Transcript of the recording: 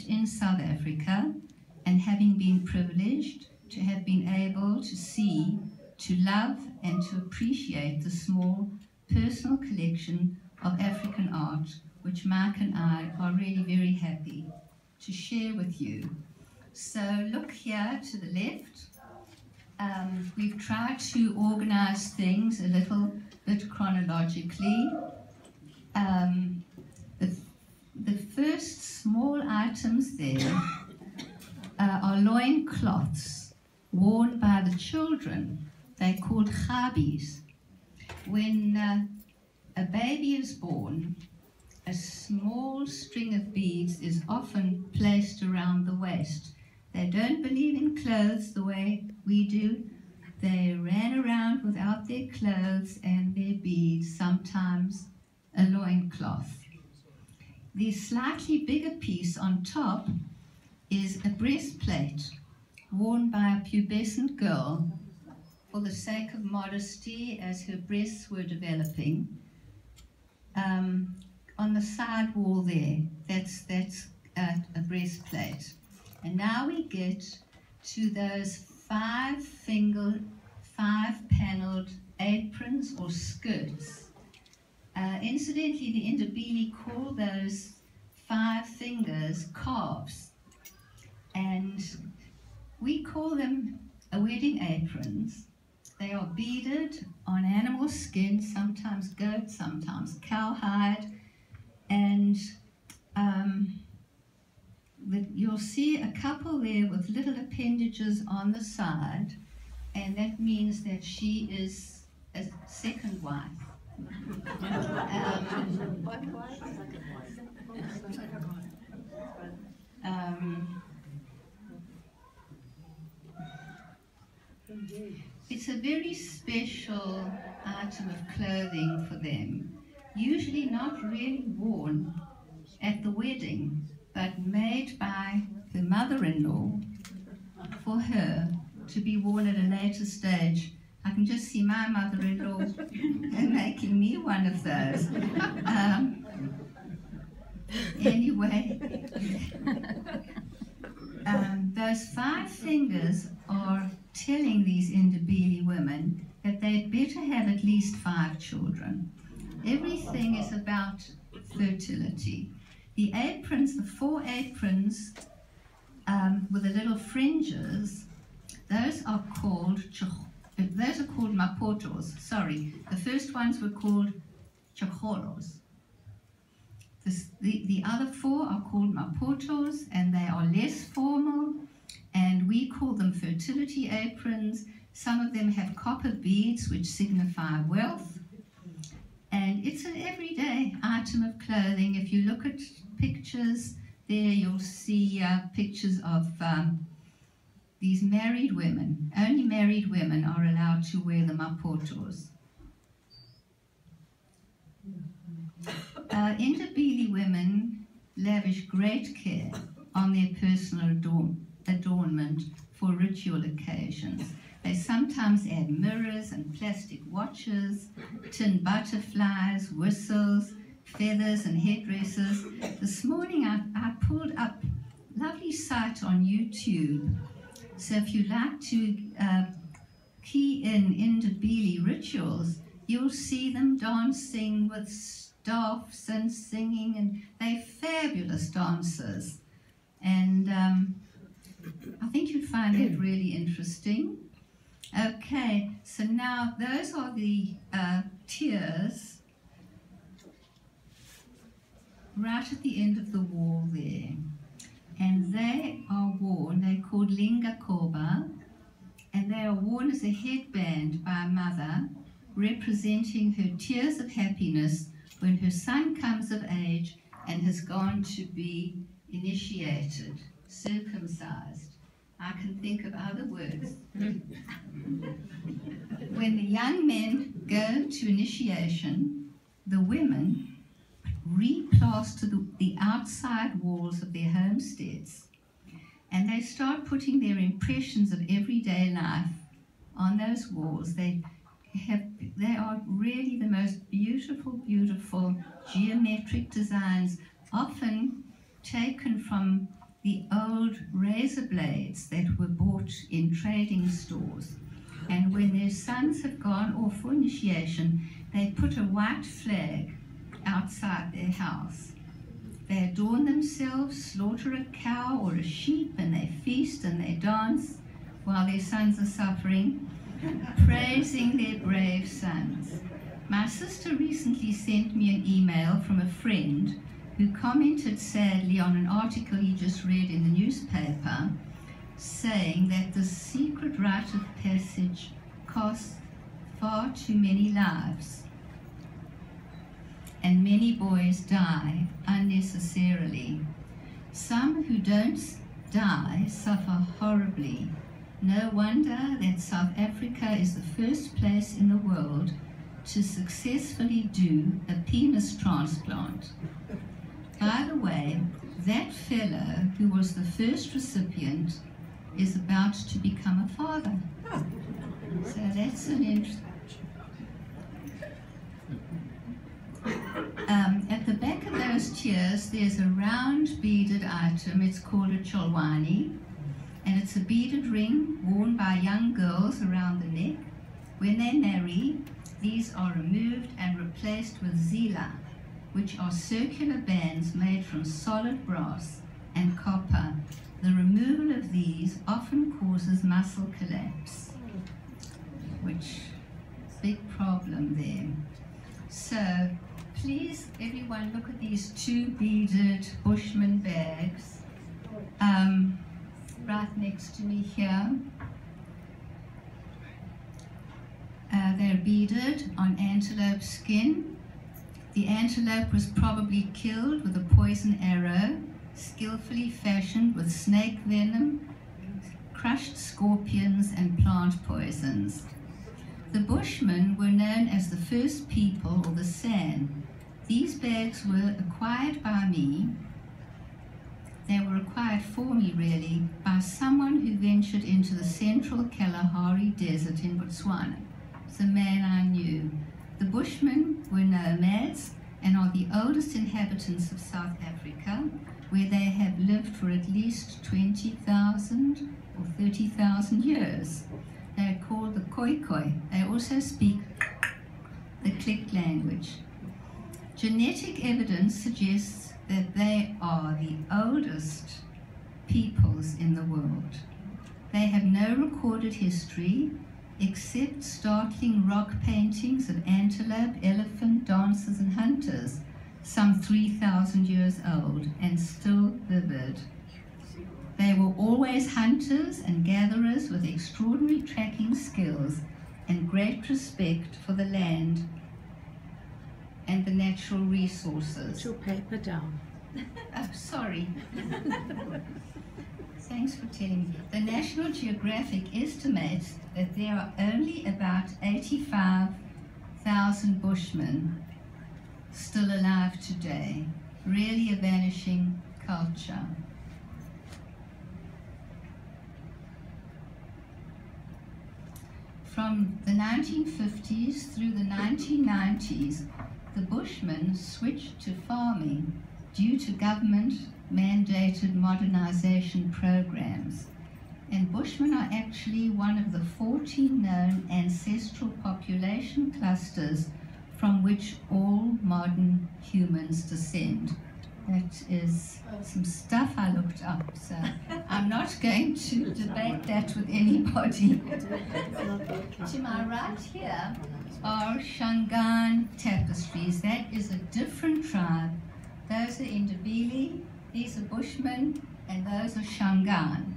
in South Africa, and having been privileged to have been able to see, to love, and to appreciate the small personal collection of African art, which Mike and I are really very happy to share with you. So look here to the left. We've tried to organize things a little bit chronologically. The first small items there are loin cloths worn by the children. They're called chabis. When a baby is born, a small string of beads is often placed around the waist. They don't believe in clothes the way we do. They ran around without their clothes and their beads, sometimes a loincloth. The slightly bigger piece on top is a breastplate worn by a pubescent girl for the sake of modesty as her breasts were developing. On the side wall there, that's a breastplate. And now we get to those five-paneled aprons or skirts. Incidentally, the Ndebele call those 5 fingers calves, and we call them wedding aprons. They are beaded on animal skin, sometimes goat, sometimes cowhide, and you'll see a couple there with little appendages on the side, and that means that she is a second wife. It's a very special item of clothing for them, usually not really worn at the wedding, but made by her mother-in-law for her to be worn at a later stage. I can just see my mother-in-law making me one of those. Anyway, those 5 fingers are telling these Ndebele women that they'd better have at least 5 children. Everything is about fertility. The aprons, the 4 aprons with the little fringes, those are called mapotos. Sorry, the first ones were called chocholos. The other 4 are called mapotos, and they are less formal, and we call them fertility aprons. Some of them have copper beads, which signify wealth, and it's an everyday item of clothing. If you look at pictures there, you'll see pictures of these married women. Only married women are allowed to wear the mapotos. Ndebele women lavish great care on their personal adornment for ritual occasions. They sometimes add mirrors and plastic watches, tin butterflies, whistles, feathers and headdresses. This morning I pulled up a lovely site on YouTube. So if you like to key in Ndebele rituals, you'll see them dancing with staffs and singing, and they're fabulous dancers. And I think you'd find that really interesting. Okay, so now those are the tiers right at the end of the wall there. And they are worn, they're called lingakoba, and they are worn as a headband by a mother, representing her tears of happiness when her son comes of age and has gone to be initiated, circumcised. I can think of other words. When the young men go to initiation, the women replaster the outside walls of their homesteads, and they start putting their impressions of everyday life on those walls. They are really the most beautiful geometric designs, often taken from the old razor blades that were bought in trading stores. And when their sons have gone off for initiation, they put a white flag outside their house. They adorn themselves, slaughter a cow or a sheep, and they feast and they dance while their sons are suffering, praising their brave sons. My sister recently sent me an email from a friend who commented sadly on an article he just read in the newspaper, saying that the secret rite of passage costs far too many lives, and many boys die unnecessarily. Some who don't die suffer horribly. No wonder that South Africa is the first place in the world to successfully do a penis transplant. By the way, that fellow who was the first recipient is about to become a father. So that's an interesting. At the back of those tiers, there's a round beaded item. It's called a cholwani, and it's a beaded ring worn by young girls around the neck. When they marry, these are removed and replaced with zila, which are circular bands made from solid brass and copper. The removal of these often causes muscle collapse, which is a big problem there. So please, everyone, look at these two beaded Bushman bags right next to me here. They're beaded on antelope skin. The antelope was probably killed with a poison arrow, skillfully fashioned with snake venom, crushed scorpions, and plant poisons. The Bushmen were known as the first people, or the San. These bags were acquired by me. They were acquired for me, really, by someone who ventured into the central Kalahari Desert in Botswana. It's a man I knew. The Bushmen were nomads and are the oldest inhabitants of South Africa, where they have lived for at least 20,000 or 30,000 years. They are called the Khoikhoi. They also speak the click language. Genetic evidence suggests that they are the oldest peoples in the world. They have no recorded history except startling rock paintings of antelope, elephant, dancers, and hunters, some 3,000 years old and still vivid. They were always hunters and gatherers with extraordinary tracking skills and great respect for the land and the natural resources. Put your paper down. Oh, sorry. Thanks for telling me. The National Geographic estimates that there are only about 85,000 Bushmen still alive today. Really a vanishing culture. From the 1950s through the 1990s, the Bushmen switched to farming due to government-mandated modernization programs. And Bushmen are actually one of the 14 known ancestral population clusters from which all modern humans descend. That is some stuff I looked up, so I'm not going to debate that with anybody. To my right here are Shangaan tapestries. That is a different tribe. Those are Ndebele, these are Bushmen, and those are Shangaan.